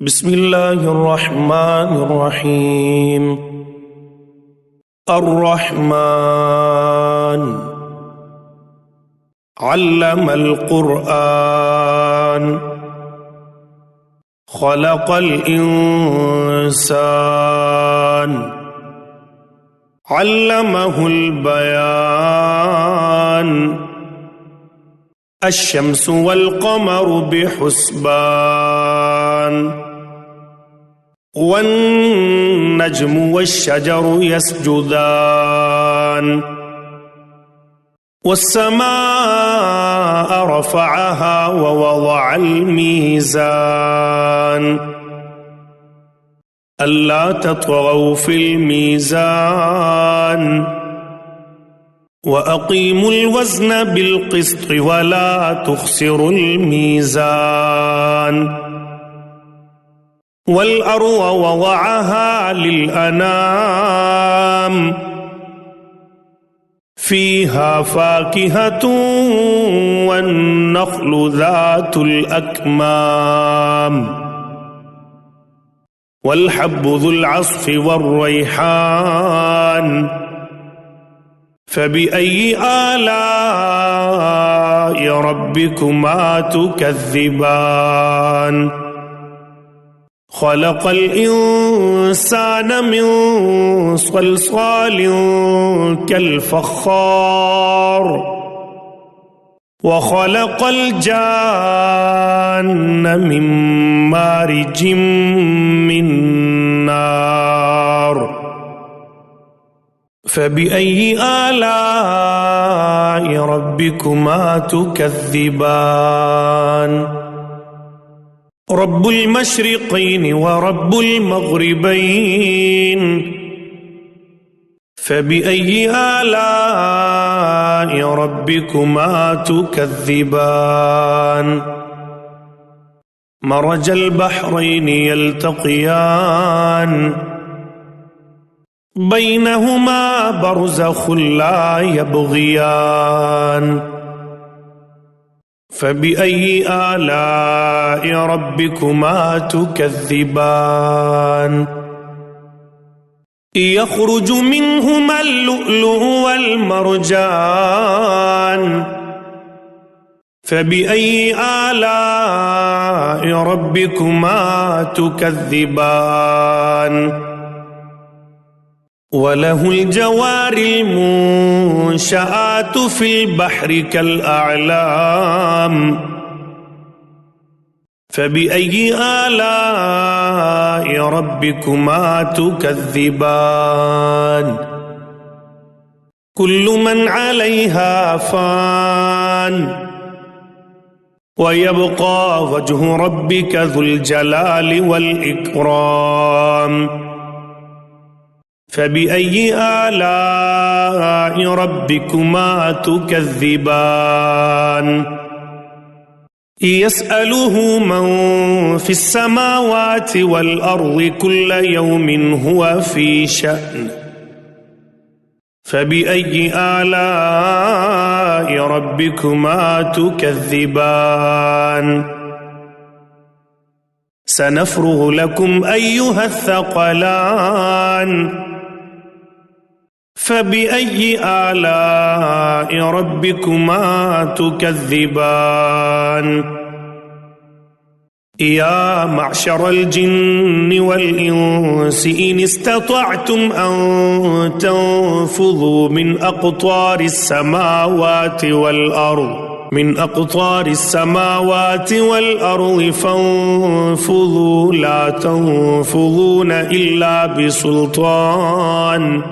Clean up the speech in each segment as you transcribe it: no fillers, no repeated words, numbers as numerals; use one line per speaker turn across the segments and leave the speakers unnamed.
بسم الله الرحمن الرحيم. الرحمن علم القرآن خلق الإنسان علمه البيان الشمس والقمر بحسبان والنجم والشجر يسجدان والسماء رفعها ووضع الميزان ألا تطغوا في الميزان وأقيموا الوزن بالقسط ولا تخسروا الميزان والأرض وضعها للأنام فيها فاكهة والنخل ذات الأكمام والحب ذو العصف والريحان فبأي آلاء ربكما تكذبان خلق الإنسان من صلصال كالفخار وخلق الجان من مارج من نار فبأي آلاء ربكما تكذبان رب المشرقين ورب المغربين فبأي آلاء ربكما تكذبان مرج البحرين يلتقيان بينهما برزخ لا يبغيان فبأي آلاء ربكما تكذبان يخرج منهما اللؤلؤ والمرجان فبأي آلاء ربكما تكذبان وله الجوار المنشآت في البحر كالأعلام فبأي آلاء ربكما تكذبان كل من عليها فان ويبقى وجه ربك ذو الجلال والإكرام فبأي آلاء ربكما تكذبان يسأله من في السماوات والأرض كل يوم هو في شأن فبأي آلاء ربكما تكذبان سنفرغ لكم أيها الثقلان فبأي آلاء ربكما تكذبان يا معشر الجن والإنس إن استطعتم أن تنفذوا من أقطار السماوات والأرض فانفذوا لا تنفذون إلا بسلطان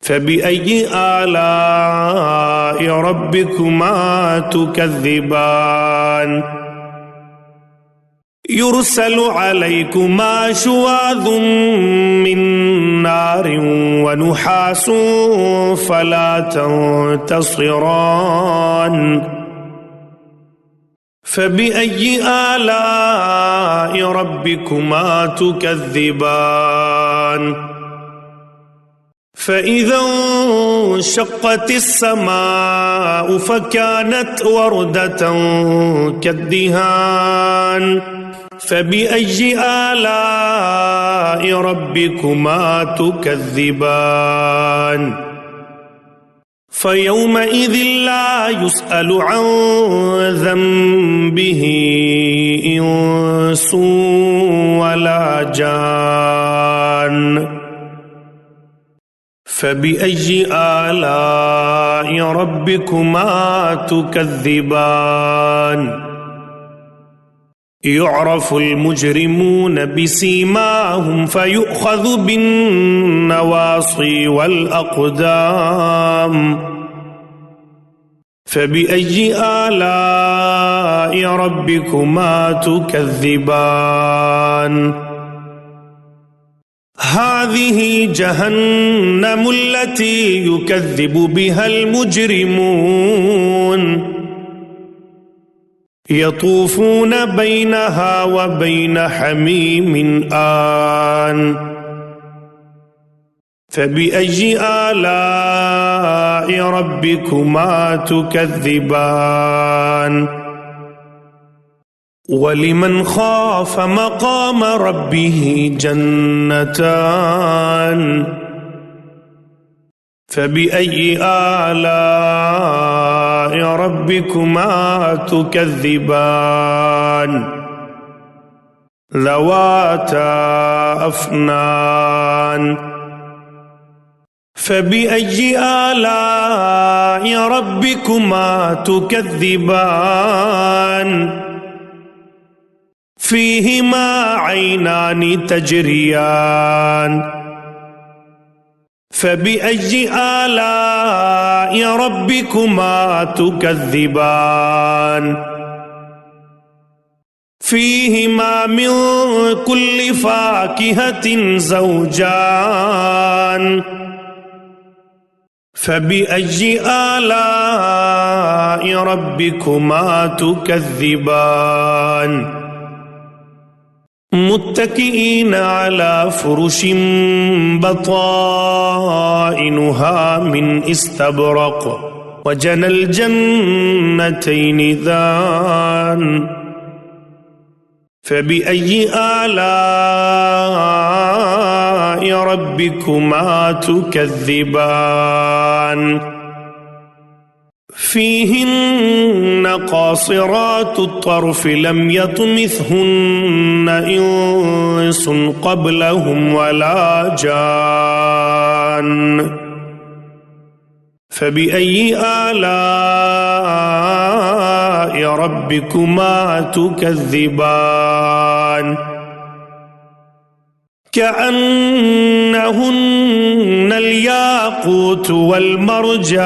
فبأي آلاء ربكما تكذبان يرسل عليكما شواظ من نار ونحاس فلا تنتصران فبأي آلاء ربكما تكذبان فإذا انشقت السماء فكانت وردة كالدهان فبأي آلاء ربكما تكذبان فيومئذ لا يسأل عن ذنبه إنس ولا جان فبأي آلاء ربكما تكذبان يعرف المجرمون بسيماهم فيؤخذ بالنواصي والأقدام فبأي آلاء ربكما تكذبان هذه جهنم التي يكذب بها المجرمون يطوفون بينها وبين حميم آن فبأي آلاء ربكما تكذبان ولمن خاف مقام ربه جنتان فبأي آلاء ربكما تكذبان ذواتا أفنان فبأي آلاء ربكما تكذبان فيهما عينان تجريان فبأي آلاء ربكما تكذبان فيهما من كل فاكهة زوجان فبأي آلاء ربكما تكذبان متكئين على فرش بطائنها من استبرق وجنى الجنتين دان فبأي آلاء ربكما تكذبان فيهن قاصرات الطرف لم يطمثهن إنس قبلهم ولا جان فبأي آلاء ربكما تكذبان كأنهن الياقوت والمرجان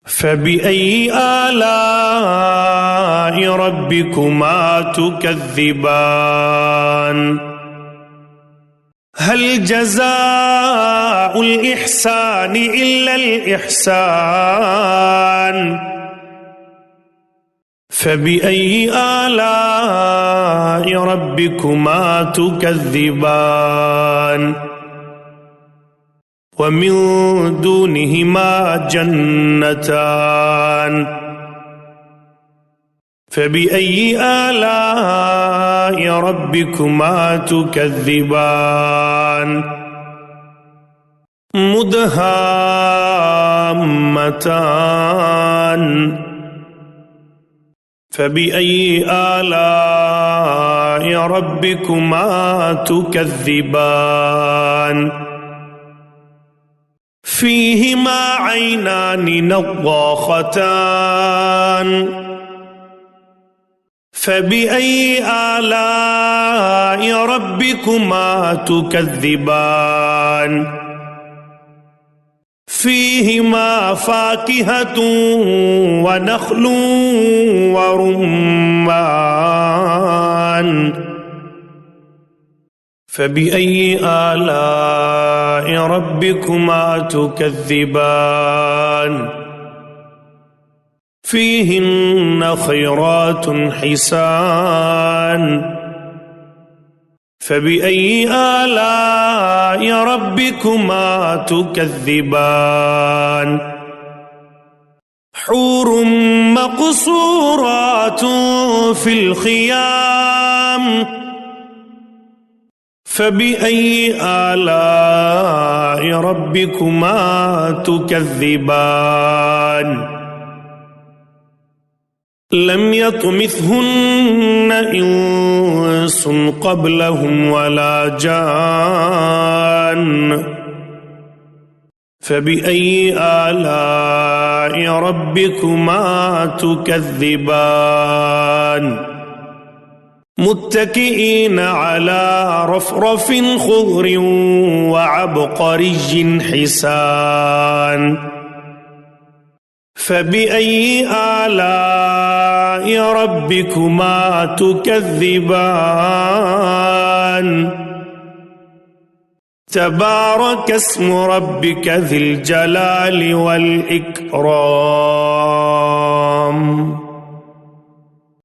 فبأي آلاء ربكما تكذبان هل جزاء الإحسان إلا الإحسان فبأي آلاء ربكما تكذبان ومن دونهما جنتان فبأي آلاء ربكما تكذبان مدهامتان فبأي آلاء ربكما تكذبان فيهما عينان نضاختان فبأي آلاء ربكما تكذبان فيهما فاكهة ونخل ورمان فبأي آلاء ربكما تكذبان فيهن خيرات حسان فبأي آلاء ربكما تكذبان حور مقصورات في الخيام فبأي آلاء ربكما تكذبان لم يطمثهن إنس قبلهم ولا جان فبأي آلاء ربكما تكذبان متكئين على رفرف خضر وعبقري حسان فبأي آلاء ربكما تكذبان تبارك اسم ربك ذي الجلال والإكرام